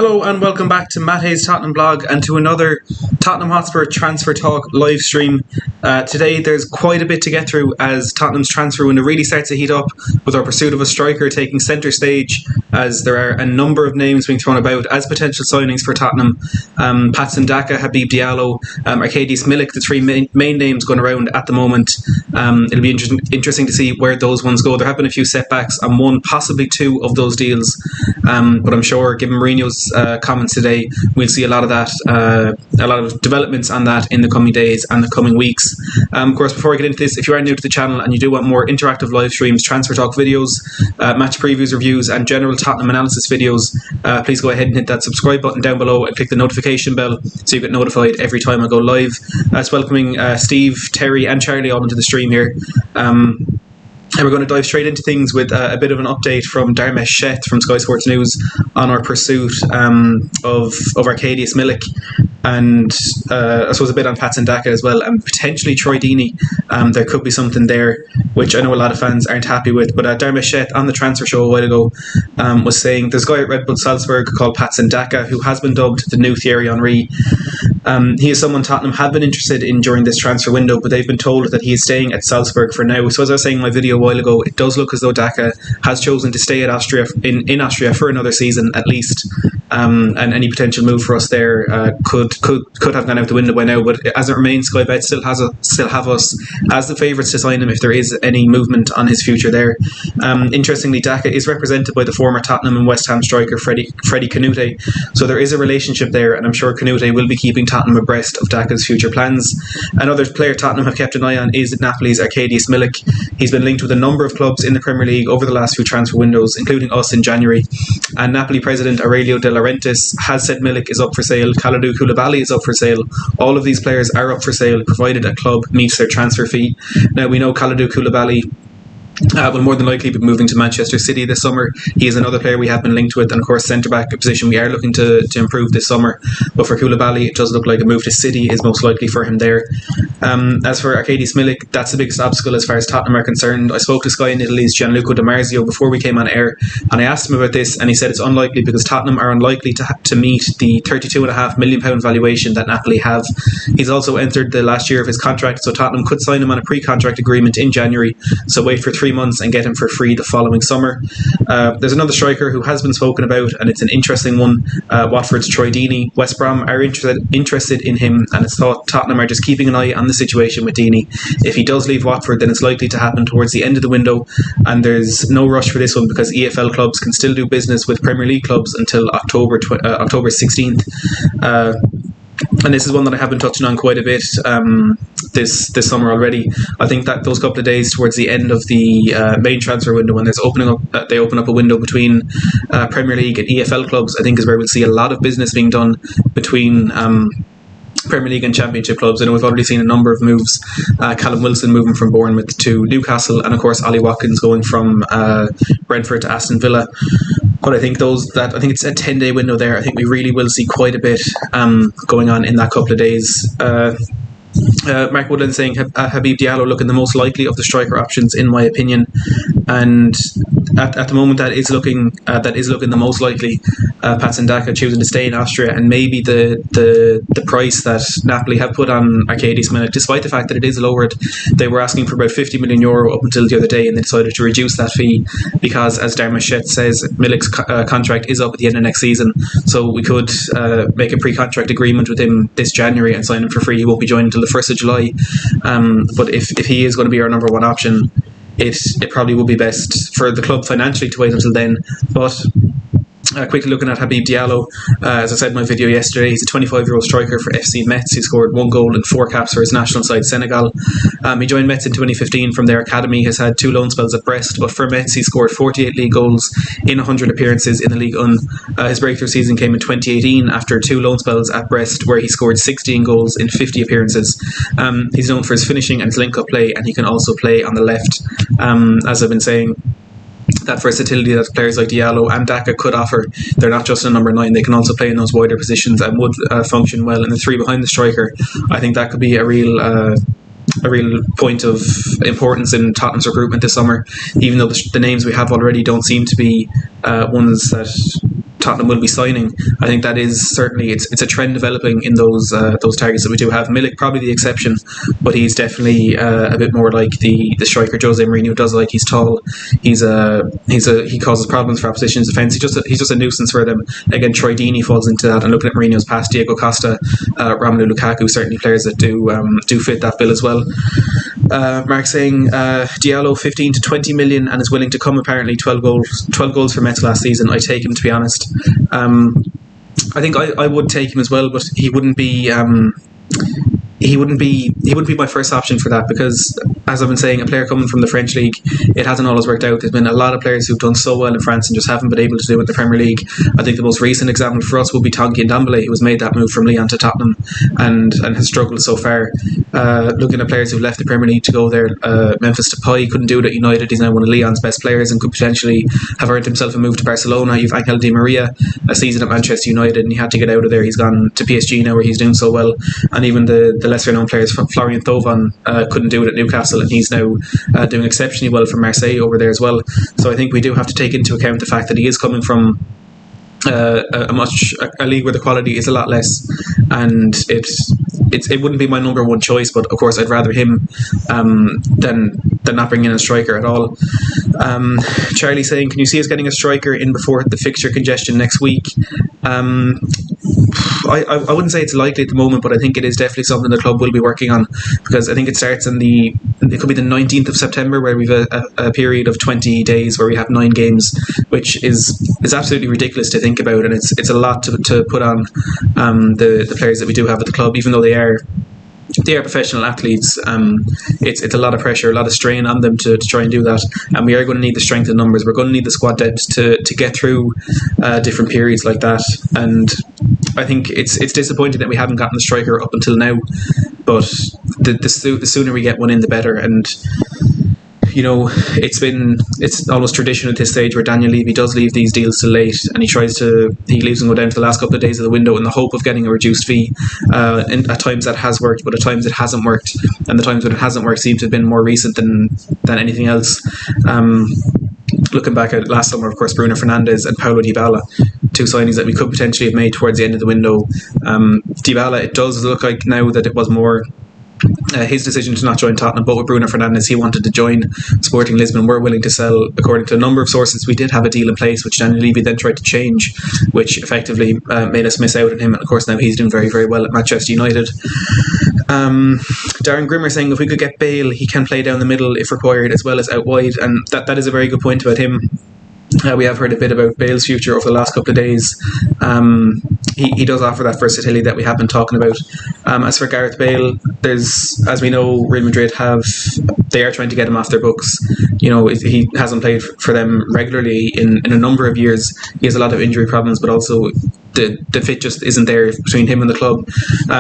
Hello and welcome back to Matt Hayes' Tottenham blog and to another Tottenham Hotspur Transfer Talk live stream. Today there's quite a bit to get through as Tottenham's transfer window really starts to heat up with our pursuit of a striker taking centre stage, as there are a number of names being thrown about as potential signings for Tottenham. Patson Daka, Habib Diallo, Arcadius Milik, the three main names going around at the moment. It'll be interesting to see where those ones go. There have been a few setbacks on one, possibly two of those deals, but I'm sure given Mourinho's comments today, we'll see a lot of that, a lot of developments on that in the coming days and the coming weeks. Of course, before I get into this, if you are new to the channel and you do want more interactive live streams, transfer talk videos, match previews, reviews and general Tottenham analysis videos, please go ahead and hit that subscribe button down below and click the notification bell so you get notified every time I go live. It's welcoming Steve, Terry and Charlie all into the stream here. And we're going to dive straight into things with a bit of an update from Darmesh Sheth from Sky Sports News on our pursuit of Arcadius Milik, and I suppose a bit on Patson Daka as well, and potentially Troy Deeney. There could be something there which I know a lot of fans aren't happy with, but Darmesh Sheth on the transfer show a while ago was saying there's a guy at Red Bull Salzburg called Patson Daka who has been dubbed the new Thierry Henry. He is someone Tottenham have been interested in during this transfer window, but they've been told that he is staying at Salzburg for now. So as I was saying in my video a while ago, it does look as though Daka has chosen to stay at Austria in Austria for another season at least, and any potential move for us there could have gone out the window by now. But as it remains, Sky Bet still have us as the favourites to sign him if there is any movement on his future there. Interestingly, Daka is represented by the former Tottenham and West Ham striker Freddie Canute, so there is a relationship there, and I'm sure Canute will be keeping Tottenham abreast of Daka's future plans. Another player Tottenham have kept an eye on is Napoli's Arcadius Milik. He's been linked with a number of clubs in the Premier League over the last few transfer windows, including us in January, and Napoli president Aurelio De Laurentiis has said Milic is up for sale. Kalidou Koulibaly is up for sale. All of these players are up for sale provided a club meets their transfer fee. Now we know Kalidou Koulibaly will more than likely be moving to Manchester City this summer. He is another player we have been linked with, and of course centre-back position we are looking to improve this summer. But for Koulibaly, it does look like a move to City is most likely for him there. As for Arcadius Milik, that's the biggest obstacle as far as Tottenham are concerned. I spoke to Sky in Italy's Gianluca Di Marzio before we came on air, and I asked him about this, and he said it's unlikely because Tottenham are unlikely to meet the £32.5 million valuation that Napoli have. He's also entered the last year of his contract, so Tottenham could sign him on a pre-contract agreement in January, so wait for 3 months and get him for free the following summer. There's another striker who has been spoken about, and it's an interesting one. Watford's Troy Deeney. West Brom are interested in him, and it's thought Tottenham are just keeping an eye on the situation with Deeney. If he does leave Watford, then it's likely to happen towards the end of the window, and there's no rush for this one because EFL clubs can still do business with Premier League clubs until October 16th. And this is one that I have been touching on quite a bit this summer already. I think that those couple of days towards the end of the main transfer window, when there's they open up a window between Premier League and EFL clubs, I think is where we'll see a lot of business being done between Premier League and Championship clubs. I know we've already seen a number of moves. Callum Wilson moving from Bournemouth to Newcastle, and of course Ollie Watkins going from Brentford to Aston Villa. But I think it's a 10-day window there. I think we really will see quite a bit going on in that couple of days. Mark Woodland saying Habib Diallo looking the most likely of the striker options in my opinion, and at the moment that is looking the most likely. Patson Daka choosing to stay in Austria, and maybe the price that Napoli have put on Arcadius Milik, despite the fact that it is lowered. They were asking for about €50 million up until the other day, and they decided to reduce that fee because, as Darmesh Sheth says, Milik's contract is up at the end of next season, so we could make a pre-contract agreement with him this January and sign him for free. He won't be joining until the 1st of July, but if he is going to be our number one option, it probably would be best for the club financially to wait until then. But quickly looking at Habib Diallo, as I said in my video yesterday, he's a 25-year-old striker for FC Metz. He scored 1 goal and 4 caps for his national side Senegal. He joined Metz in 2015 from their academy. Has had 2 loan spells at Brest, but for Metz he scored 48 league goals in 100 appearances in the Ligue 1. His breakthrough season came in 2018 after 2 loan spells at Brest where he scored 16 goals in 50 appearances. He's known for his finishing and his link-up play, and he can also play on the left. As I've been saying, that versatility that players like Diallo and Daka could offer. They're not just a number 9, they can also play in those wider positions and would function well in the 3 behind the striker. I think that could be a real point of importance in Tottenham's recruitment this summer, even though the names we have already don't seem to be ones that Tottenham will be signing. I think that is certainly it's a trend developing in those targets that we do have. Milic probably the exception, but he's definitely a bit more like the striker Jose Mourinho does like. He's tall, he causes problems for opposition's defence. He's just a nuisance for them. Again, Troy Deeney falls into that, and looking at Mourinho's past, Diego Costa, Romelu Lukaku, certainly players that do fit that bill as well. Mark saying Diallo 15 to 20 million and is willing to come. Apparently 12 goals for Mets last season. I take him, to be honest. I think I would take him as well, but he wouldn't be my first option for that, because, as I've been saying, a player coming from the French league, it hasn't always worked out. There's been a lot of players who've done so well in France and just haven't been able to do it in the Premier League. I think the most recent example for us would be Tanguy Ndombele, who has made that move from Lyon to Tottenham and has struggled so far. Looking at players who've left the Premier League to go there, Memphis Depay couldn't do it at United. He's now one of Lyon's best players and could potentially have earned himself a move to Barcelona. You've Angel Di Maria, a season at Manchester United, and he had to get out of there. He's gone to PSG now, where he's doing so well. And even the lesser known players, Florian Thauvin, couldn't do it at Newcastle, and he's now doing exceptionally well for Marseille over there as well. So I think we do have to take into account the fact that he is coming from a league where the quality is a lot less, and it wouldn't be my number one choice, but of course I'd rather him than not bring in a striker at all. Charlie saying, can you see us getting a striker in before the fixture congestion next week? I wouldn't say it's likely at the moment, but I think it is definitely something the club will be working on, because I think it starts it could be the 19th of September, where we've a period of 20 days where we have 9 games, which is absolutely ridiculous to think about, and it's a lot to put on the players that we do have at the club, even though they are professional athletes. It's a lot of pressure, a lot of strain on them to try and do that, and we are going to need the strength in numbers. We're going to need the squad depth to get through different periods like that, and I think it's disappointing that we haven't gotten the striker up until now, but the sooner we get one in, the better. And you know, it's almost tradition at this stage where Daniel Levy does leave these deals till late, and he leaves them go down to the last couple of days of the window in the hope of getting a reduced fee. And at times that has worked, but at times it hasn't worked, and the times when it hasn't worked seem to have been more recent than anything else. Looking back at last summer, of course, Bruno Fernandes and Paulo Dybala, 2 signings that we could potentially have made towards the end of the window. Dybala, it does look like now that it was more his decision to not join Tottenham, but with Bruno Fernandes, he wanted to join Sporting Lisbon. We're willing to sell. According to a number of sources, we did have a deal in place, which Daniel Levy then tried to change, which effectively made us miss out on him. And of course now he's doing very, very well at Manchester United. Darren Grimmer saying, if we could get Bale, he can play down the middle if required, as well as out wide, and that is a very good point about him. We have heard a bit about Bale's future over the last couple of days. He does offer that versatility that we have been talking about. As for Gareth Bale, as we know, Real Madrid they are trying to get him off their books. You know, he hasn't played for them regularly in a number of years. He has a lot of injury problems, but also the fit just isn't there between him and the club.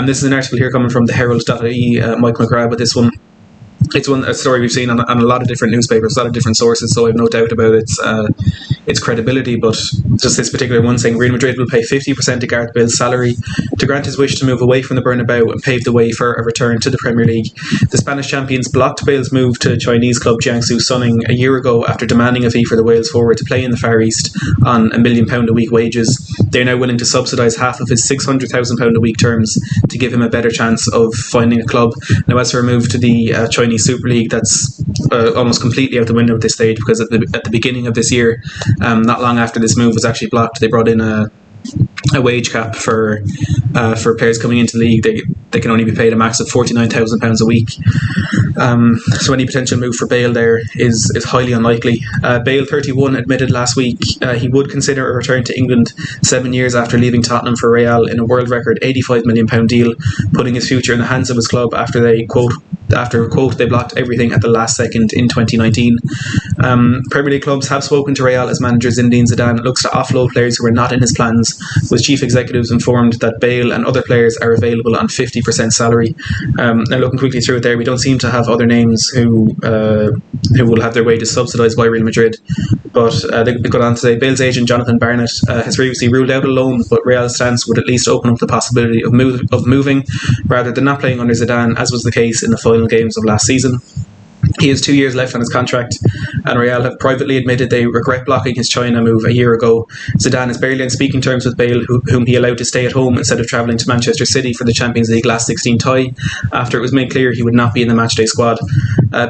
This is an article here coming from the Herald.ie, Mike McGrath with this one. It's a story we've seen on a lot of different newspapers, a lot of different sources, so I have no doubt about its credibility. But just this particular one saying, Real Madrid will pay 50% of Gareth Bale's salary to grant his wish to move away from the Bernabeu and pave the way for a return to the Premier League. The Spanish champions blocked Bale's move to Chinese club Jiangsu Suning a year ago after demanding a fee for the Wales forward to play in the Far East on £1 million a week wages. They're now willing to subsidise half of his £600,000 a week terms to give him a better chance of finding a club. Now, as for a move to the Chinese Super League, that's almost completely out the window at this stage, because at the beginning of this year, not long after this move was actually blocked, they brought in a wage cap for players coming into the league. They can only be paid a max of £49,000 a week. So any potential move for Bale there is highly unlikely. Bale, 31, admitted last week he would consider a return to England 7 years after leaving Tottenham for Real in a world record £85 million deal, putting his future in the hands of his club after they they blocked everything at the last second in 2019. Premier League clubs have spoken to Real as manager Zinedine Zidane looks to offload players who are not in his plans, with chief executives informed that Bale and other players are available on 50% salary. Now, looking quickly through it there, we don't seem to have other names who will have their wages subsidised by Real Madrid, but they go on to say Bale's agent Jonathan Barnett has previously ruled out a loan, but Real's stance would at least open up the possibility of moving rather than not playing under Zidane, as was the case in the final games of last season. He has 2 years left on his contract, and Real have privately admitted they regret blocking his China move a year ago. Zidane is barely on speaking terms with Bale, whom he allowed to stay at home instead of travelling to Manchester City for the Champions League last 16 tie, after it was made clear he would not be in the matchday squad.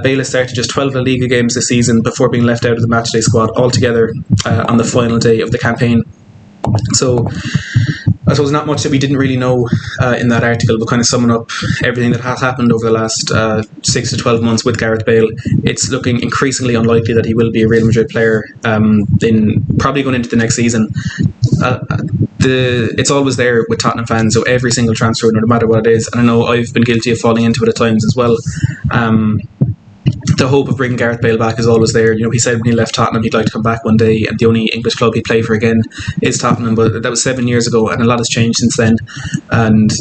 Bale has started just 12 La Liga games this season before being left out of the matchday squad altogether on the final day of the campaign. So I suppose not much that we didn't really know in that article, but kind of summing up everything that has happened over the last 6 to 12 months with Gareth Bale, it's looking increasingly unlikely that he will be a Real Madrid player probably going into the next season. It's always there with Tottenham fans, so every single transfer, no matter what it is, and I know I've been guilty of falling into it at times as well. The hope of bringing Gareth Bale back is always there. He said when he left Tottenham he'd like to come back one day, and the only English club he'd play for again is Tottenham, but that was 7 years ago, and a lot has changed since then. And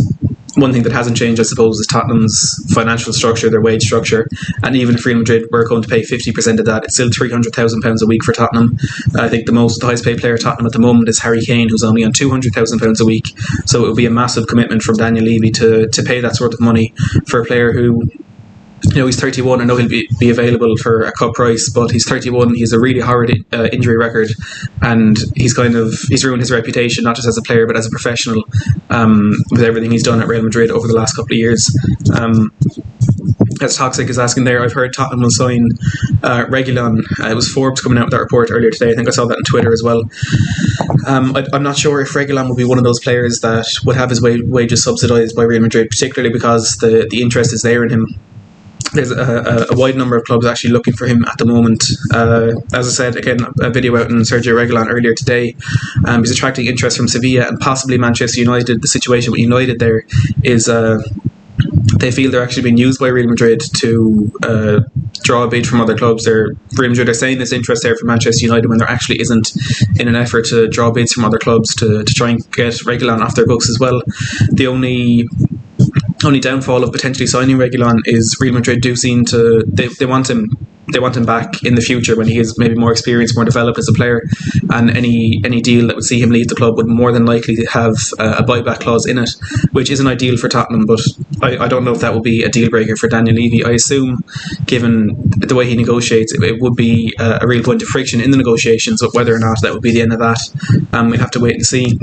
one thing that hasn't changed, I suppose, is Tottenham's financial structure, their wage structure, and even if Real Madrid were going to pay 50% of that, it's still £300,000 a week for Tottenham. I think the highest paid player at Tottenham at the moment is Harry Kane, who's only on £200,000 a week, so it would be a massive commitment from Daniel Levy to pay that sort of money for a player who, he's 31. I know he'll be available for a cut price, but he's 31. He's a really horrid injury record, and he's ruined his reputation, not just as a player but as a professional, with everything he's done at Real Madrid over the last couple of years. As Toxic is asking there, I've heard Tottenham will sign Reguilon. It was Forbes coming out with that report earlier today. I think I saw that on Twitter as well. I'm not sure if Reguilon will be one of those players that would have his wages subsidised by Real Madrid, particularly because the interest is there in him. There's a wide number of clubs actually looking for him at the moment. As I said, again, a video out on Sergio Reguilon earlier today. He's attracting interest from Sevilla and possibly Manchester United. The situation with United there is they feel they're actually being used by Real Madrid to draw a bid from other clubs. Real Madrid are saying there's interest there from Manchester United when there actually isn't, in an effort to draw bids from other clubs to try and get Reguilon off their books as well. The only downfall of potentially signing Reguilon is Real Madrid do seem to they want him back in the future when he is maybe more experienced, more developed as a player, and any deal that would see him leave the club would more than likely have a buyback clause in it, which isn't ideal for Tottenham, but I don't know if that will be a deal breaker for Daniel Levy. I assume, given the way he negotiates, it would be a real point of friction in the negotiations, but whether or not that would be the end of that, we'll have to wait and see.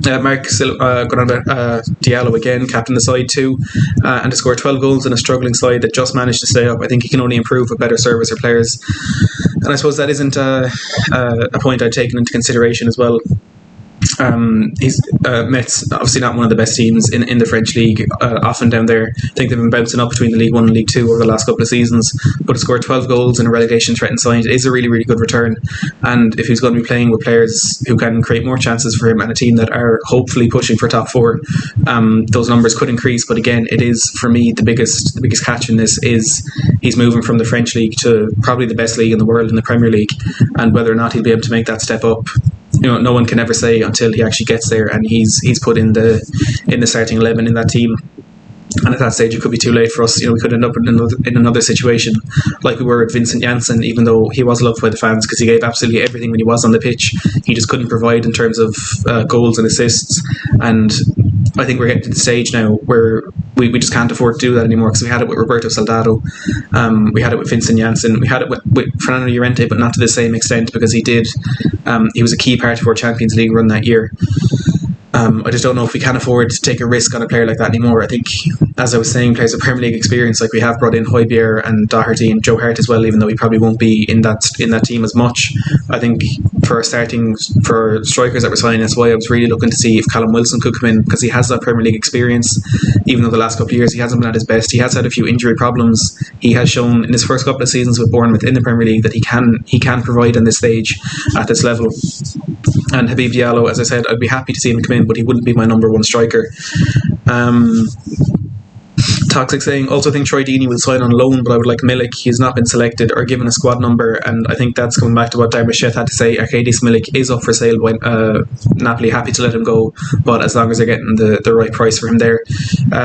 Mark Diallo again, captain the side too, and to score 12 goals in a struggling side that just managed to stay up. I think he can only improve with better service or players, and I suppose that isn't a point I'd taken into consideration as well. He's Metz, obviously not one of the best teams in the French league, often down there. I think they've been bouncing up between the League 1 and League 2 over the last couple of seasons, but to score 12 goals in a relegation threatened side is a really, really good return. And if he's going to be playing with players who can create more chances for him and a team that are hopefully pushing for top 4, those numbers could increase. But again, it is, for me, the biggest catch in this is he's moving from the French league to probably the best league in the world in the Premier League, and whether or not he'll be able to make that step up, no one can ever say until he actually gets there and he's put in the starting 11 in that team. And at that stage, it could be too late for us. We could end up in another situation like we were with Vincent Janssen, even though he was loved by the fans because he gave absolutely everything when he was on the pitch. He just couldn't provide in terms of goals and assists. And I think we're getting to the stage now where we just can't afford to do that anymore, because we had it with Roberto Soldado, we had it with Vincent Janssen, we had it with Fernando Llorente, but not to the same extent, because he was a key part of our Champions League run that year. I just don't know if we can afford to take a risk on a player like that anymore. I think, as I was saying, players with Premier League experience, like we have brought in Højbjerg and Doherty and Joe Hart as well, even though he probably won't be in that team as much. I think for strikers that we're signing, that's why I was really looking to see if Callum Wilson could come in, because he has that Premier League experience, even though the last couple of years he hasn't been at his best. He has had a few injury problems. He has shown in his first couple of seasons with Bournemouth in the Premier League that he can provide on this stage at this level. And Habib Diallo, as I said, I'd be happy to see him come in, but he wouldn't be my number one striker. Toxic saying, also think Troy Deeney will sign on loan, but I would like Milic. He's not been selected or given a squad number, and I think that's coming back to what Darmasheth had to say. Arcadius Milik is up for sale by Napoli, happy to let him go, but as long as they're getting the right price for him there.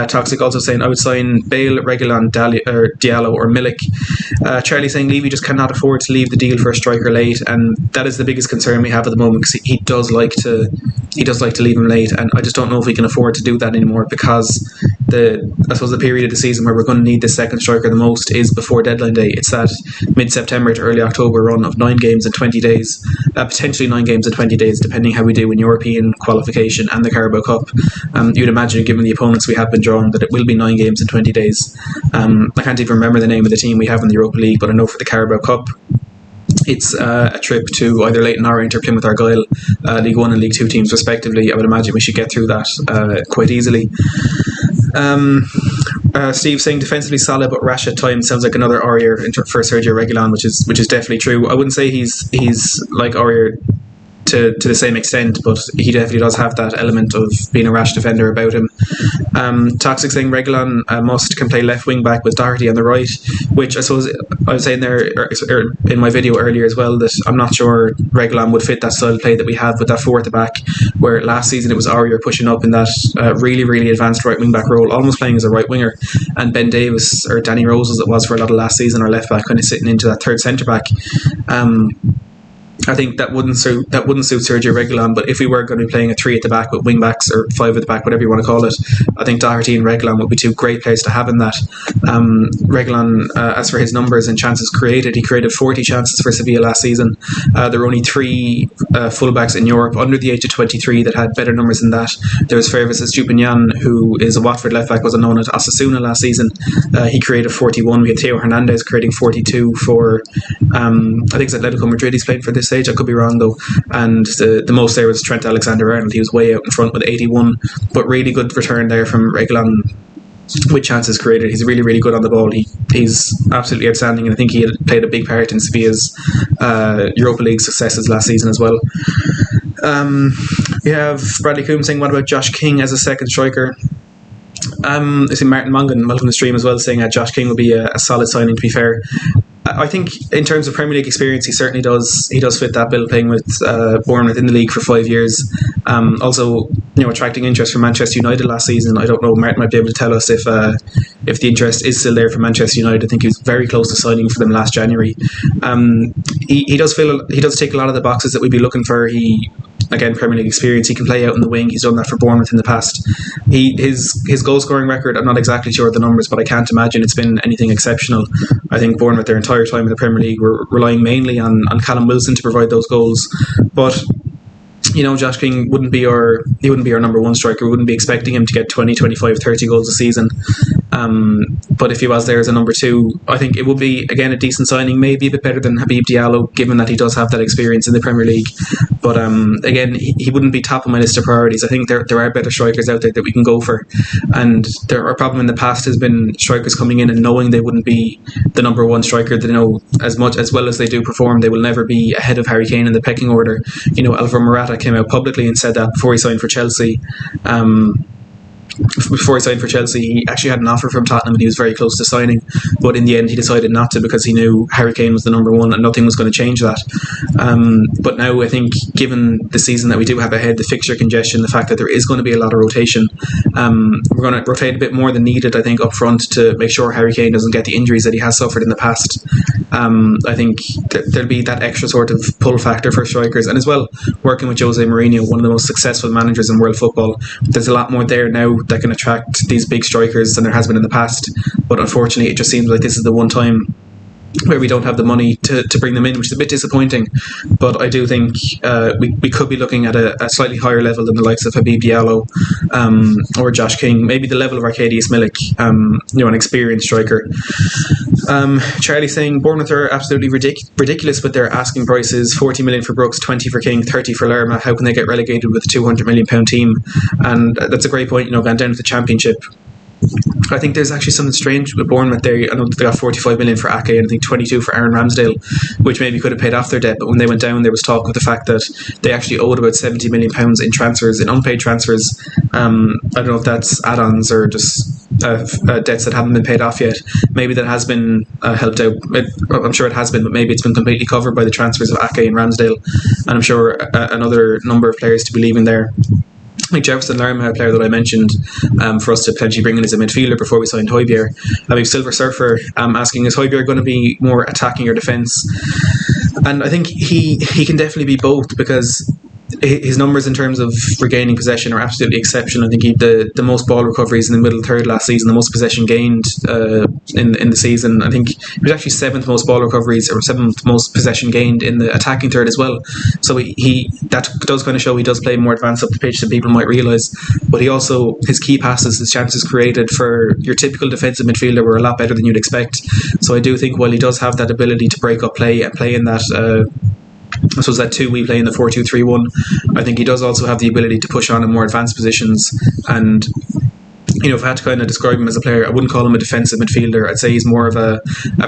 Toxic also saying, I would sign Bale, Reguilon, Diallo or Milic. Charlie saying, Levy just cannot afford to leave the deal for a striker late, and that is the biggest concern we have at the moment, because he does like to leave him late, and I just don't know if we can afford to do that anymore, because I suppose the period of the season where we're going to need the second striker the most is before deadline day. It's that mid-September to early October run of 9 games in 20 days, potentially 9 games in 20 days, depending how we do in European qualification and the Carabao Cup. You'd imagine, given the opponents we have been drawn, that it will be 9 games in 20 days. I can't even remember the name of the team we have in the Europa League, but I know for the Carabao Cup, it's a trip to either Leyton Orient or Plymouth Argyle, League 1 and League 2 teams respectively. I would imagine we should get through that quite easily. Steve saying defensively solid but rash at times sounds like another Aurier for Sergio Reguilon, which is definitely true. I wouldn't say he's like Aurier to the same extent, but he definitely does have that element of being a rash defender about him. Toxic saying Reguilon can play left wing back with Doherty on the right, which I suppose I was saying there in my video earlier as well, that I'm not sure Reguilon would fit that style of play that we have with that 4 at the back, where last season it was Aurier pushing up in that really, really advanced right wing back role, almost playing as a right winger, and Ben Davis or Danny Rose as it was for a lot of last season, our left back, kind of sitting into that third centre back. I think that wouldn't suit Sergio Reguilon, but if we were going to be playing a 3 at the back with wing backs or 5 at the back, whatever you want to call it, I think Doherty and Reguilon would be 2 great players to have in that. Reguilon, as for his numbers and chances created, he created 40 chances for Sevilla last season. There were only 3 fullbacks in Europe under the age of 23 that had better numbers than that. There was Fervis Estupiñán, who is a Watford left back, was unknown at Osasuna last season. He created 41. We had Theo Hernandez creating 42 for I think it's Atletico Madrid he's played for this stage. I could be wrong though. And the most there was Trent Alexander-Arnold. He was way out in front with 81, but really good return there from Reguilon with chances created. He's really, really good on the ball. He's absolutely outstanding, and I think he had played a big part in Sevilla's Europa League successes last season as well. We have Bradley Coombs saying, what about Josh King as a second striker? I see Martin Mongan, welcome to the stream as well, saying Josh King will be a solid signing, to be fair. I think in terms of Premier League experience, he certainly does. He does fit that bill, playing with Bournemouth in the league for 5 years. Also, attracting interest from Manchester United last season. I don't know. Martin might be able to tell us if the interest is still there for Manchester United. I think he was very close to signing for them last January. He does tick a lot of the boxes that we'd be looking for. Again, Premier League experience. He can play out in the wing. He's done that for Bournemouth in the past. His goal scoring record, I'm not exactly sure of the numbers, but I can't imagine it's been anything exceptional. I think Bournemouth their entire time in the Premier League were relying mainly on Callum Wilson to provide those goals. But Josh King wouldn't be our number 1 striker. We wouldn't be expecting him to get 20, 25, 30 goals a season. But if he was there as a number 2, I think it would be, again, a decent signing, maybe a bit better than Habib Diallo, given that he does have that experience in the Premier League. But again, he wouldn't be top of my list of priorities. I think there are better strikers out there that we can go for. And our problem in the past has been strikers coming in and knowing they wouldn't be the number 1 striker. They know as well as they do perform, they will never be ahead of Harry Kane in the pecking order. Alvaro Morata came out publicly and said that before he signed for Chelsea. He actually had an offer from Tottenham and he was very close to signing, but in the end he decided not to because he knew Harry Kane was the number 1 and nothing was going to change that. But now I think, given the season that we do have ahead, the fixture congestion, the fact that there is going to be a lot of rotation, we're going to rotate a bit more than needed, I think, up front to make sure Harry Kane doesn't get the injuries that he has suffered in the past. I think there'll be that extra sort of pull factor for strikers, and as well, working with Jose Mourinho, one of the most successful managers in world football, there's a lot more there now that can attract these big strikers than there has been in the past. But unfortunately, it just seems like this is the one time where we don't have the money to bring them in, which is a bit disappointing. But I do think we could be looking at a slightly higher level than the likes of Habib Diallo or Josh King, maybe the level of Arkadiusz Milik, an experienced striker. Charlie saying Bournemouth are absolutely ridiculous with their asking prices: 40 million for Brooks, 20 for King, 30 for Lerma. How can they get relegated with a £200 million team? And that's a great point. Gone down to the Championship. I think there's actually something strange with Bournemouth there. I know that they got 45 million for Ake and I think 22 for Aaron Ramsdale, which maybe could have paid off their debt, but when they went down there was talk of the fact that they actually owed about £70 million in unpaid transfers. I don't know if that's add-ons or just debts that haven't been paid off yet. Maybe that has been helped out. I'm sure it has been, but maybe it's been completely covered by the transfers of Ake and Ramsdale, and I'm sure another number of players to be leaving there. Like Jefferson Lerma, a player that I mentioned, for us to potentially bring in as a midfielder before we signed Højbjerg. We have Silver Surfer asking, is Højbjerg going to be more attacking or defence? And I think he can definitely be both, because his numbers in terms of regaining possession are absolutely exceptional. I think he had the most ball recoveries in the middle third last season, the most possession gained in the season. I think he was actually 7th most ball recoveries or 7th most possession gained in the attacking third as well. So that does kind of show he does play more advanced up the pitch than people might realise. But he also, his key passes, his chances created for your typical defensive midfielder were a lot better than you'd expect. So I do think while he does have that ability to break up play and play in that I suppose that 2 we play in the 4-2-3-1, I think he does also have the ability to push on in more advanced positions. And if I had to kind of describe him as a player, I wouldn't call him a defensive midfielder. I'd say he's more of a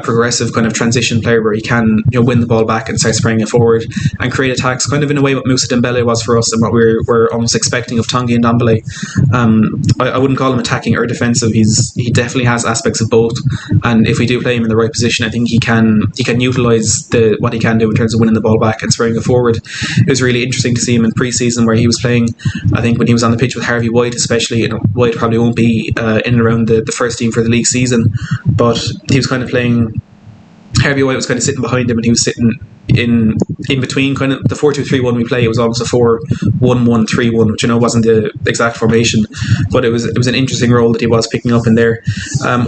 progressive kind of transition player where he can win the ball back and start spraying it forward and create attacks, kind of in a way what Moussa Dembele was for us and what we're almost expecting of Tanguy and Ndombele. I wouldn't call him attacking or defensive. He definitely has aspects of both, and if we do play him in the right position, I think he can utilise what he can do in terms of winning the ball back and spraying it forward. It was really interesting to see him in pre-season where he was playing, I think when he was on the pitch with Harvey White especially, White probably won't be in and around the first team for the league season, but he was kind of playing, Harvey White was kind of sitting behind him and he was sitting in between kind of the 4-2-3-1 we play. It was almost a 4-1-1-3-1, which wasn't the exact formation, but it was an interesting role that he was picking up in there.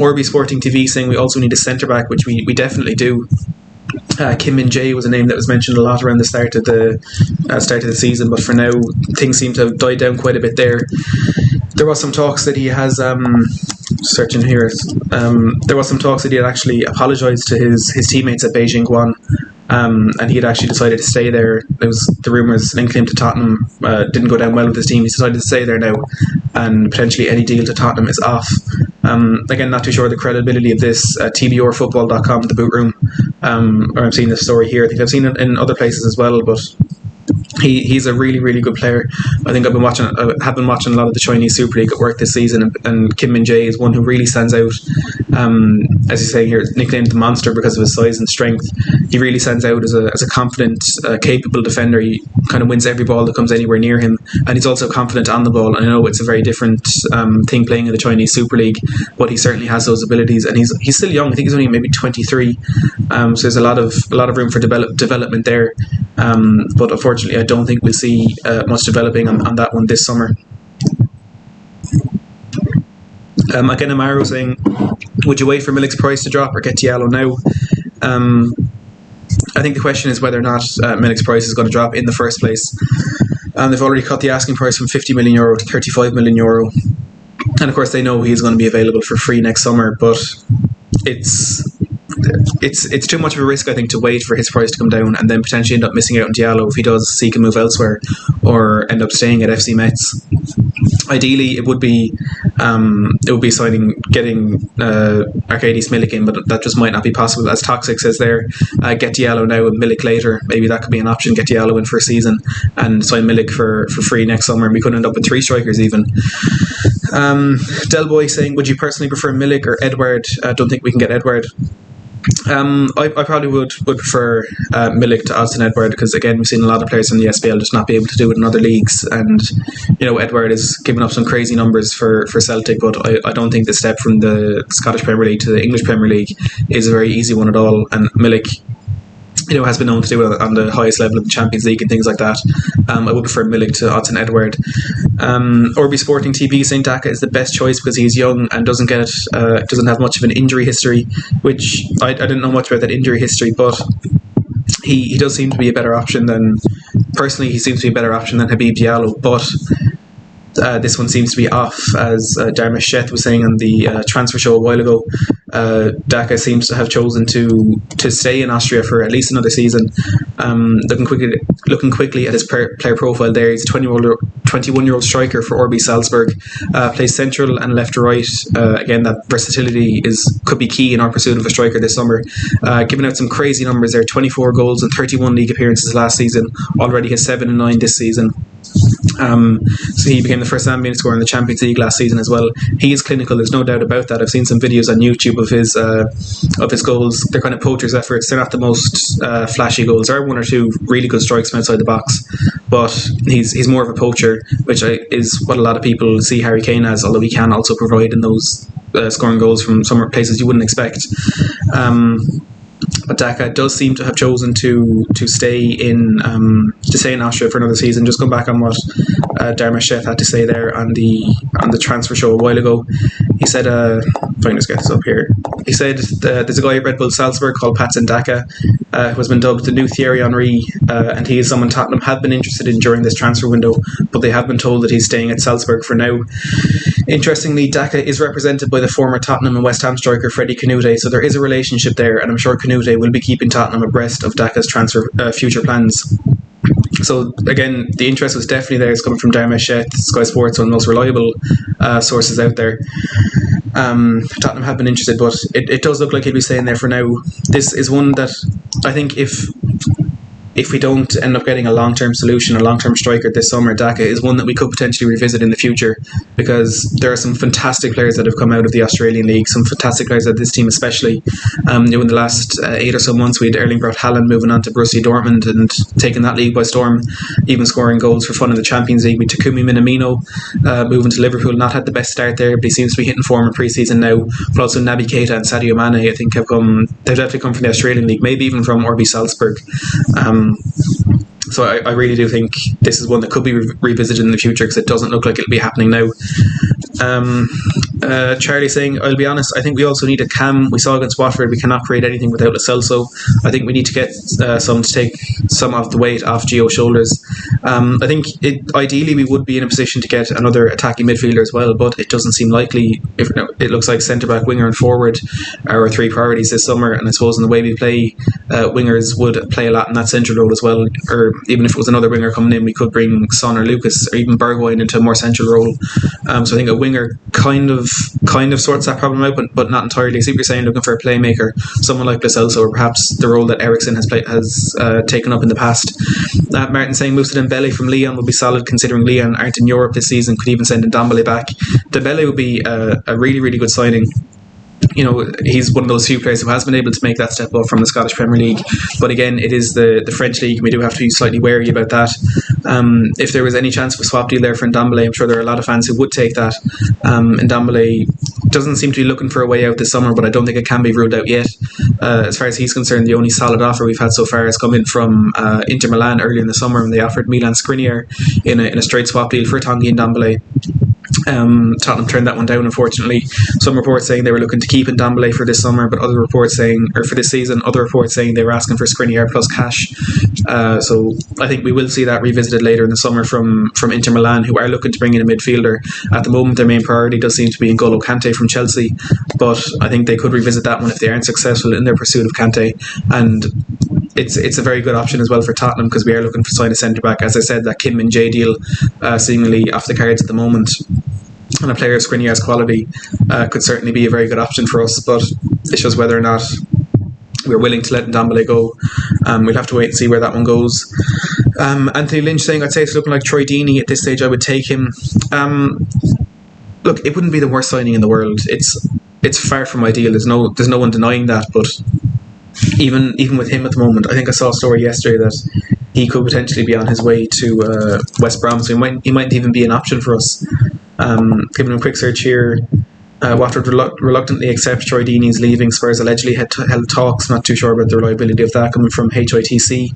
Orbi Sporting TV saying we also need a centre back, which we definitely do. Kim Min-jae was a name that was mentioned a lot around the start of the season, but for now things seem to have died down quite a bit there. There was some talks that he has searching here. There was some talks that he had actually apologised to his teammates at Beijing Guan, and he had actually decided to stay there. There was the rumours linking him to Tottenham didn't go down well with his team. He's decided to stay there now, and potentially any deal to Tottenham is off. Again, not too sure the credibility of this. TBRfootball.com, the boot room, or I'm seeing this story here. I think I've seen it in other places as well, but he's a really, really good player. I think I have been watching a lot of the Chinese Super League at work this season, and Kim Min-jae is one who really stands out. As you say here, nicknamed the Monster because of his size and strength. He really stands out as a confident, capable defender. He kind of wins every ball that comes anywhere near him, and he's also confident on the ball. And I know it's a very different thing playing in the Chinese Super League, but he certainly has those abilities, and he's still young. I think he's only maybe 23, so there's a lot of room for development there. But unfortunately, I don't think we'll see much developing on that one this summer. Again, Amaro saying, would you wait for Milic's price to drop or get Diallo now? I think the question is whether or not Milic's price is going to drop in the first place. They've already cut the asking price from €50 million to €35 million. And of course they know he's going to be available for free next summer, but it's too much of a risk, I think, to wait for his price to come down and then potentially end up missing out on Diallo if he does seek a move elsewhere or end up staying at FC Metz. Ideally, it would be getting Arkadiusz Milik in, but that just might not be possible. As Toxic says there, get Diallo now and Milic later. Maybe that could be an option. Get Diallo in for a season and sign Milic for free next summer, and we could end up with 3 strikers even. Delboy saying, would you personally prefer Milic or Edouard? I don't think we can get Edouard. I probably would prefer Milic to Odsonne Edouard, because again we've seen a lot of players from the SPL just not be able to do it in other leagues, and Edouard is giving up some crazy numbers for Celtic, but I don't think the step from the Scottish Premier League to the English Premier League is a very easy one at all, and Milic has been known to do it on the highest level of the Champions League and things like that. I would prefer Milic to Odsonne Edouard. Orbi Sporting TV saying Daka is the best choice because he's young and doesn't have much of an injury history, which I didn't know much about that injury history, but he does seem to be a better option than, personally he seems to be a better option than Habib Diallo, but this one seems to be off, as Darmish Sheth was saying on the transfer show a while ago. Daka seems to have chosen to stay in Austria for at least another season. Looking quickly at his player profile there, he's a 21-year-old striker for RB Salzburg, plays central and left to right. Again, that versatility could be key in our pursuit of a striker this summer. Giving out some crazy numbers there, 24 goals and 31 league appearances last season, already has 7 and 9 this season. So he became the first Zambian to score in the Champions League last season as well. He is clinical, there's no doubt about that. I've seen some videos on YouTube of his goals. They're kind of poacher's efforts. They're not the most flashy goals. There are 1 or 2 really good strikes from outside the box, but he's more of a poacher, which is what a lot of people see Harry Kane as, although he can also provide in those scoring goals from some places you wouldn't expect. But Daka does seem to have chosen to stay in Austria for another season. Just come back on what Dermot Sheth had to say there on the transfer show a while ago. He said, if I can just get this up here, he said there's a guy at Red Bull Salzburg called Patson Daka who has been dubbed the new Thierry Henry, and he is someone Tottenham have been interested in during this transfer window, but they have been told that he's staying at Salzburg for now. Interestingly, Daka is represented by the former Tottenham and West Ham striker Freddie Canute, so there is a relationship there, and I'm sure Canute will be keeping Tottenham abreast of Daka's transfer future plans. So again, the interest was definitely there. It's coming from Dermot Sheth, Sky Sports, one of the most reliable sources out there. Tottenham have been interested, but it does look like he'll be staying there for now. This is one that I think if we don't end up getting a long-term solution, a long-term striker this summer, Daka is one that we could potentially revisit in the future, because there are some fantastic players that have come out of the Australian League, some fantastic players at this team especially. In the last 8 or so months, we had Erling Braut Haaland moving on to Borussia Dortmund and taking that league by storm, even scoring goals for fun in the Champions League. We Takumi Minamino moving to Liverpool, not had the best start there, but he seems to be hitting form in pre-season now. But also Naby Keita and Sadio Mane, I think, they've definitely come from the Australian League, maybe even from RB Salzburg. So I really do think this is one that could be revisited in the future, because it doesn't look like it'll be happening now. Charlie saying, I'll be honest, I think we also need a cam. We saw against Watford we cannot create anything without Lo Celso. I think we need to get some to take some of the weight off Gio's shoulders. I think ideally we would be in a position to get another attacking midfielder as well, but it doesn't seem likely. It looks like centre-back, winger and forward are our three priorities this summer, and I suppose in the way we play, wingers would play a lot in that central role as well, or even if it was another winger coming in, we could bring Son or Lucas or even Bergwijn into a more central role. So I think a winger kind of sorts that problem out, but not entirely. See what you're saying, looking for a playmaker, someone like Lo Celso, or perhaps the role that Eriksen has taken up in the past. Martin saying Moussa Dembele from Lyon would be solid, considering Lyon aren't in Europe this season, could even send Ndombele back. Dembele would be a really, really good signing. You know, he's one of those few players who has been able to make that step up from the Scottish Premier League. But again, it is the French League, and we do have to be slightly wary about that. If there was any chance of a swap deal there for Ndombele, I'm sure there are a lot of fans who would take that. Ndombele doesn't seem to be looking for a way out this summer, but I don't think it can be ruled out yet. As far as he's concerned, the only solid offer we've had so far has come in from Inter Milan earlier in the summer, and they offered Milan Skriniar in a straight swap deal for Tanguy Ndombele. Tottenham turned that one down, unfortunately. Some reports saying they were looking to keep Ndombele for this summer, but other reports saying, or for this season, other reports saying they were asking for Skriniar plus cash. So I think we will see that revisited later in the summer from Inter Milan, who are looking to bring in a midfielder. At the moment, their main priority does seem to be N'Golo Kante from Chelsea, but I think they could revisit that one if they aren't successful in their pursuit of Kante. And it's a very good option as well for Tottenham, because we are looking to sign a centre-back. As I said, that Kim Min-jae deal seemingly off the cards at the moment, and a player of Skriniar's quality could certainly be a very good option for us, but it's just whether or not we're willing to let Ndombele go. We'll have to wait and see where that one goes. Anthony Lynch saying, I'd say it's looking like Troy Deeney at this stage. I would take him. Look, it wouldn't be the worst signing in the world. It's far from ideal. There's no one denying that, but even with him at the moment, I think I saw a story yesterday that he could potentially be on his way to West Brom, so he might even be an option for us. Giving a quick search here, Watford reluctantly accepts Troy Deeney's leaving. Spurs allegedly held talks. Not too sure about the reliability of that, coming from HITC.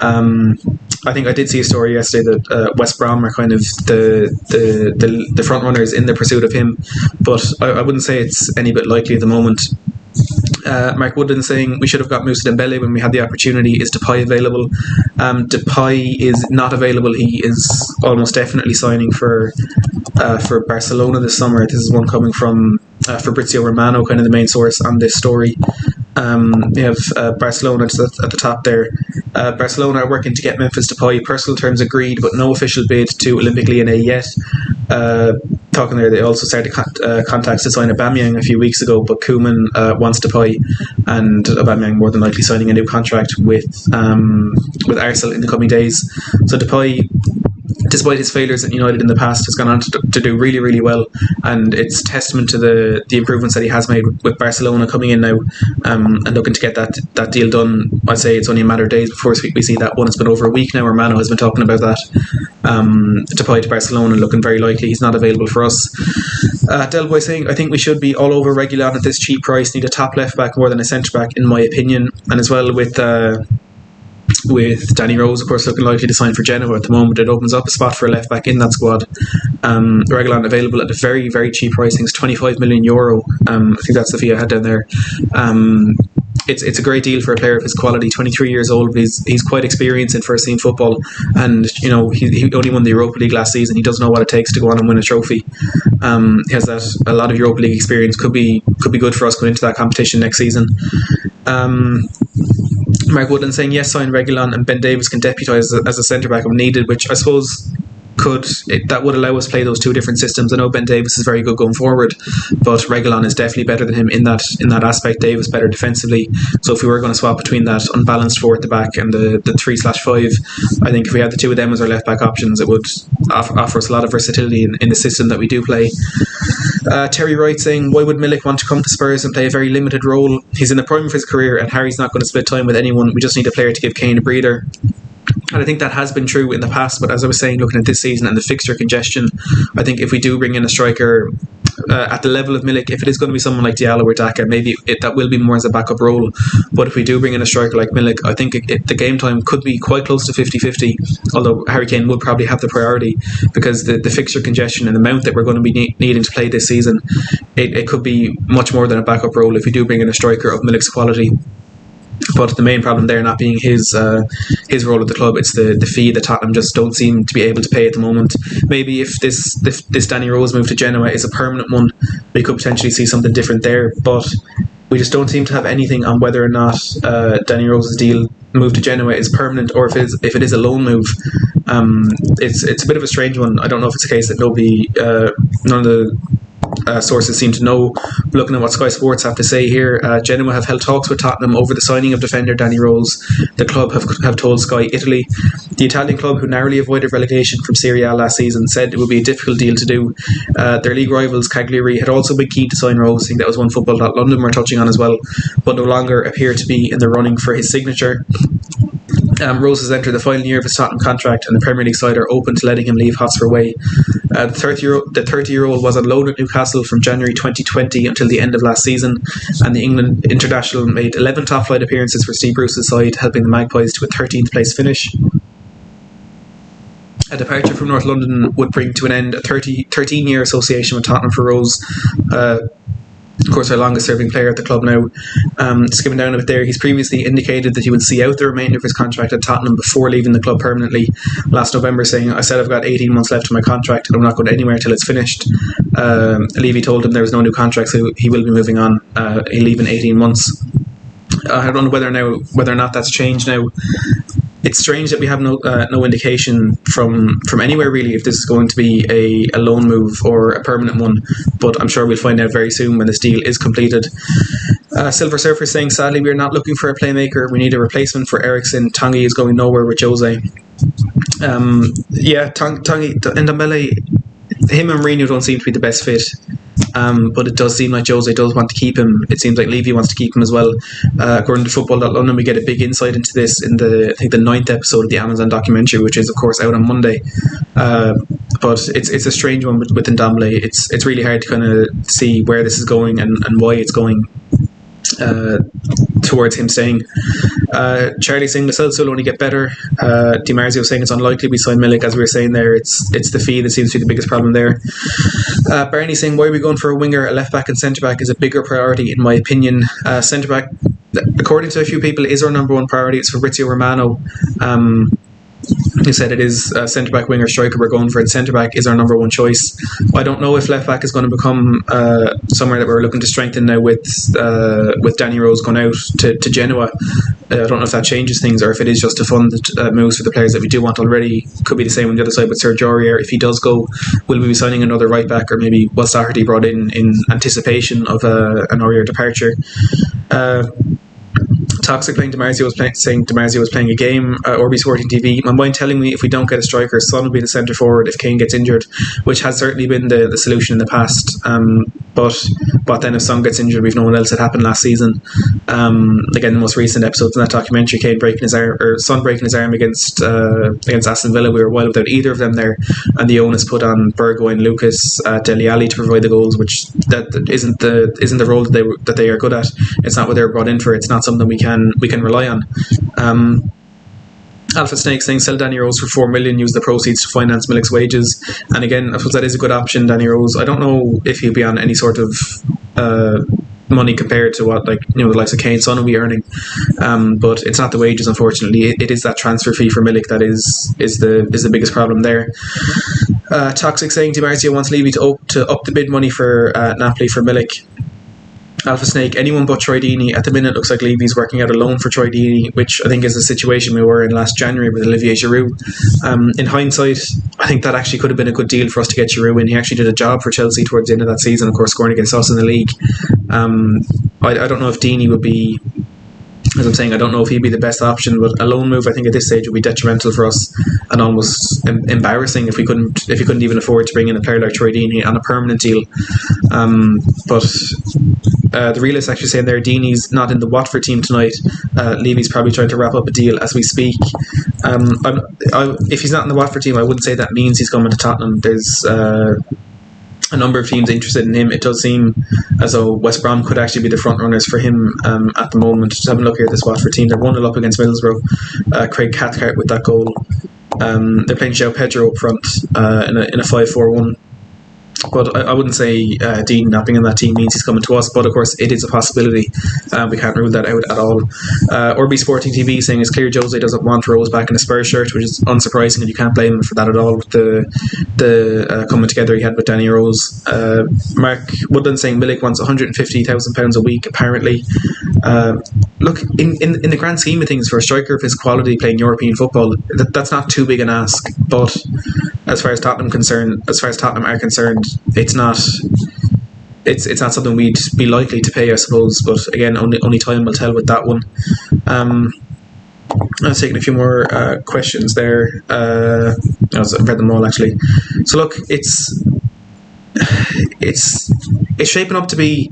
I think I did see a story yesterday that West Brom are kind of the front runners in the pursuit of him, but I wouldn't say it's any bit likely at the moment. Mark Woodland saying we should have got Moussa Dembele when we had the opportunity. Is Depay available? Depay is not available. He is almost definitely signing for Barcelona this summer. This is one coming from Fabrizio Romano, kind of the main source on this story. We have Barcelona at the top there. Barcelona are working to get Memphis Depay. Personal terms agreed, but no official bid to Olympique Lyonnais yet. Talking there, they also started contacts to sign Aubameyang a few weeks ago, but Koeman wants Depay, and Aubameyang more than likely signing a new contract with Arsenal in the coming days. So Depay despite his failures at United in the past, has gone on to do really, really well, and it's testament to the improvements that he has made with Barcelona coming in now, and looking to get that deal done. I'd say it's only a matter of days before we see that one. It's been over a week now. Romano has been talking about that. Depay to Barcelona, looking very likely. He's not available for us. Delboy saying, I think we should be all over Reguilon at this cheap price. Need a top left back more than a centre back, in my opinion, and as well with Danny Rose, of course, looking likely to sign for Genoa at the moment. It opens up a spot for a left back in that squad. Reguilon available at a very, very cheap price. I think it's €25 million. I think that's the fee I had down there. It's a great deal for a player of his quality. 23 years old, but he's quite experienced in first team football, and he only won the Europa League last season. He does know what it takes to go on and win a trophy. He has a lot of Europa League experience. Could be good for us going into that competition next season. Mark Woodland saying yes, sign Reguilon and Ben Davies can deputise as a centre back when needed, which I suppose that would allow us to play those two different systems. I know Ben Davies is very good going forward, but Reguilon is definitely better than him in that aspect. Davies better defensively. So if we were going to swap between that unbalanced 4 at the back and the 3/5, I think if we had the two of them as our left back options, it would offer us a lot of versatility in the system that we do play. Terry Wright saying, why would Milic want to come to Spurs and play a very limited role? He's in the prime of his career and Harry's not going to split time with anyone. We just need a player to give Kane a breather. And I think that has been true in the past, but as I was saying, looking at this season and the fixture congestion, I think if we do bring in a striker at the level of Milic, if it is going to be someone like Diallo or Daka, maybe that will be more as a backup role. But if we do bring in a striker like Milic, I think the game time could be quite close to 50-50, although Harry Kane would probably have the priority, because the fixture congestion and the amount that we're going to be needing to play this season, it could be much more than a backup role if we do bring in a striker of Milic's quality. But the main problem there not being his role at the club, it's the fee that Tottenham just don't seem to be able to pay at the moment. Maybe if this Danny Rose move to Genoa is a permanent one, we could potentially see something different there. But we just don't seem to have anything on whether or not Danny Rose's deal move to Genoa is permanent, or if it is a loan move. It's a bit of a strange one. I don't know if it's a case that none of the sources seem to know. Looking at what Sky Sports have to say here, Genoa have held talks with Tottenham over the signing of defender Danny Rose. The club have told Sky Italy. The Italian club, who narrowly avoided relegation from Serie A last season, said it would be a difficult deal to do. Their league rivals Cagliari had also been keen to sign Rose. I think that was one Football.London we're touching on as well, but no longer appear to be in the running for his signature. Rose has entered the final year of his Tottenham contract, and the Premier League side are open to letting him leave Hotspur way. The 30-year-old was on loan at Newcastle from January 2020 until the end of last season, and the England international made 11 top-flight appearances for Steve Bruce's side, helping the Magpies to a 13th place finish. A departure from North London would bring to an end a 13-year association with Tottenham for Rose. Of course, our longest serving player at the club now. Skipping down a bit there, he's previously indicated that he would see out the remainder of his contract at Tottenham before leaving the club permanently. Last November, saying, I said I've got 18 months left on my contract and I'm not going anywhere till it's finished. Levy told him there was no new contract, so he will be moving on. He'll leave in 18 months. I don't know whether or not that's changed now. It's strange that we have no indication from anywhere really if this is going to be a loan move or a permanent one, but I'm sure we'll find out very soon when this deal is completed. Silver Surfer saying, sadly we are not looking for a playmaker, we need a replacement for Eriksen. Tanguy is going nowhere with Jose. Tanguy and Dembele, him and Mourinho don't seem to be the best fit. But it does seem like Jose does want to keep him. It seems like Levy wants to keep him as well. According to Football.London, we get a big insight into this in the 9th episode of the Amazon documentary, which is of course out on Monday. But it's a strange one with Ndombele. It's really hard to kind of see where this is going and why it's going towards him staying. Charlie saying Lascelles will only get better. Di Marzio saying it's unlikely we sign Milic. As we were saying there, it's the fee that seems to be the biggest problem there. Barney saying, why are we going for a winger? A left back and centre back is a bigger priority in my opinion. Centre back, according to a few people, is our number one priority. It's Fabrizio Romano. He said it is centre back, winger, striker we're going for, and centre back is our number one choice. I don't know if left back is going to become somewhere that we're looking to strengthen now with Danny Rose going out to Genoa. I don't know if that changes things or if it is just to fund moves for the players that we do want already. Could be the same on the other side with Sergio Reguilon. If he does go, will we be signing another right back, or maybe was Doherty brought in anticipation of an Aurier departure? Toxic saying DiMarzio was playing a game. Orbi Sporting TV. My mind telling me if we don't get a striker, Son will be the centre forward if Kane gets injured, which has certainly been the solution in the past. But then if Son gets injured, we've known what else had happened last season. Again, the most recent episodes in that documentary, Kane breaking his arm, or Son breaking his arm against Aston Villa. We were well without either of them there, and the onus put on Burgoyne and Lucas Dele Alli to provide the goals, which that isn't the role that they are good at. It's not what they were brought in for. It's not something we can rely on. Alpha Snake saying sell Danny Rose for 4 million, use the proceeds to finance Milic's wages. And again, I suppose that is a good option. Danny Rose, I don't know if he'll be on any sort of money compared to what the likes of Kane Son will be earning, but it's not the wages, unfortunately. It is that transfer fee for Milic that is the biggest problem there. Toxic saying DiMarzio wants Levy to up the bid money for Napoli for Milic. Alpha Snake, anyone but Troy Deeney. At the minute, looks like Levy's working out a loan for Troy Deeney, which I think is the situation we were in last January with Olivier Giroud. In hindsight, I think that actually could have been a good deal for us to get Giroud in. He actually did a job for Chelsea towards the end of that season, of course, scoring against us in the league. I don't know if Deeney would be, as I'm saying, I don't know if he'd be the best option, but a loan move I think at this stage would be detrimental for us and almost embarrassing if we couldn't even afford to bring in a player like Troy Deeney on a permanent deal. But the realist actually saying there, Deeney's not in the Watford team tonight. Levy's probably trying to wrap up a deal as we speak. If he's not in the Watford team, I wouldn't say that means he's coming to Tottenham. There's a number of teams interested in him. It does seem as though West Brom could actually be the front runners for him at the moment. Just having a look here at this Watford team, they're 1-0 up against Middlesbrough. Craig Cathcart with that goal. They're playing João Pedro up front in a 5-4-1. But I wouldn't say Dean not being in that team means he's coming to us, but of course it is a possibility. We can't rule that out at all. Orbi Sporting TV saying it's clear Jose doesn't want Rose back in a Spurs shirt, which is unsurprising, and you can't blame him for that at all with the coming together he had with Danny Rose. Mark Woodland saying Milic wants £150,000 a week apparently. Look, in the grand scheme of things, for a striker of his quality playing European football, that's not too big an ask, but as far as Tottenham are concerned, it's not something we'd be likely to pay, I suppose. But again, only time will tell with that one. I was taking a few more questions there. I've read them all actually. So look, it's shaping up to be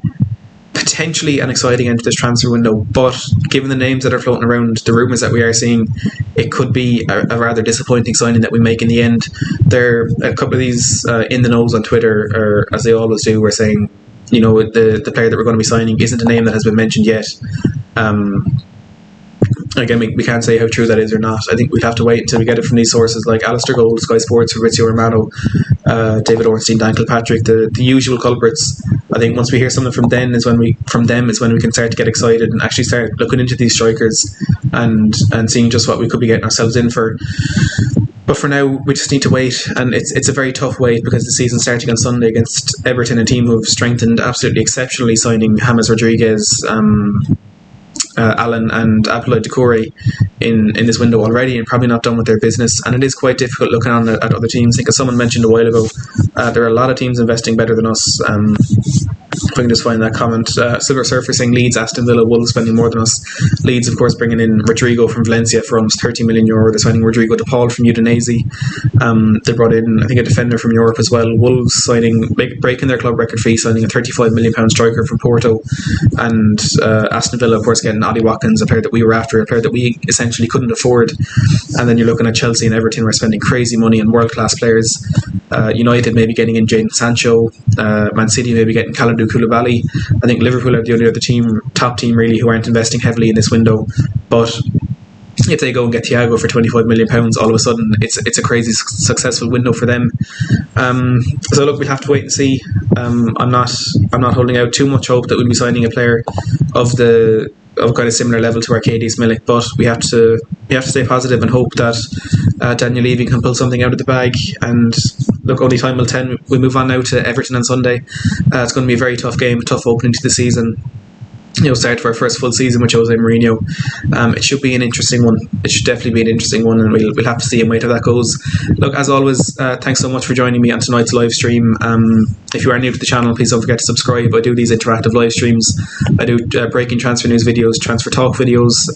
potentially an exciting end to this transfer window, but given the names that are floating around, the rumours that we are seeing, it could be a rather disappointing signing that we make in the end. There are a couple of these in the nose on Twitter, or as they always do, were saying, the player that we're going to be signing isn't a name that has been mentioned yet. Again, we can't say how true that is or not. I think we'd have to wait until we get it from these sources like Alistair Gold, Sky Sports, Fabrizio Romano, David Ornstein, Dan Kilpatrick, the usual culprits. I think once we hear something from them is when we can start to get excited and actually start looking into these strikers and seeing just what we could be getting ourselves in for. But for now, we just need to wait, and it's a very tough wait because the season's starting on Sunday against Everton, a team who have strengthened absolutely exceptionally, signing James Rodriguez, Alan and Abdoulaye Doucouré in this window already, and probably not done with their business. And it is quite difficult looking on at other teams. I think, as someone mentioned a while ago, there are a lot of teams investing better than us. If I can just find that comment. Silver Surfer saying Leeds, Aston Villa, Wolves spending more than us. Leeds, of course, bringing in Rodrigo from Valencia for almost €30 million. They're signing Rodrigo de Paul from Udinese. They brought in, I think, a defender from Europe as well. Wolves breaking their club record fee, signing a £35 million striker from Porto. And Aston Villa, of course, getting Ollie Watkins, a player that we were after, a player that we essentially couldn't afford. And then you're looking at Chelsea and Everton, who are spending crazy money on world-class players. United maybe getting in Jadon Sancho. Man City maybe getting Kalidou Koulibaly. I think Liverpool are the only other top team really, who aren't investing heavily in this window. But if they go and get Thiago for £25 million, all of a sudden it's a crazy successful window for them. So look, we'll have to wait and see. I'm not holding out too much hope that we'll be signing a player of kind of similar level to Arcadius Milik, but we have to stay positive and hope that Daniel Levy can pull something out of the bag. And look, only time will tell. We move on now to Everton on Sunday. It's going to be a very tough game, a tough opening to the season. start for our first full season with Jose Mourinho. It should be an interesting one. It should definitely be an interesting one, and we'll have to see and wait how that goes. Look, as always, thanks so much for joining me on tonight's live stream. If you are new to the channel, please don't forget to subscribe. I do these interactive live streams. I do breaking transfer news videos, transfer talk videos,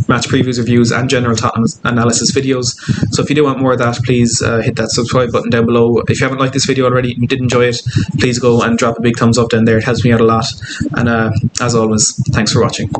match previews, reviews, and general Tottenham analysis videos. So if you do want more of that, please hit that subscribe button down below. If you haven't liked this video already and you did enjoy it, please go and drop a big thumbs up down there. It helps me out a lot. And as always, thanks for watching.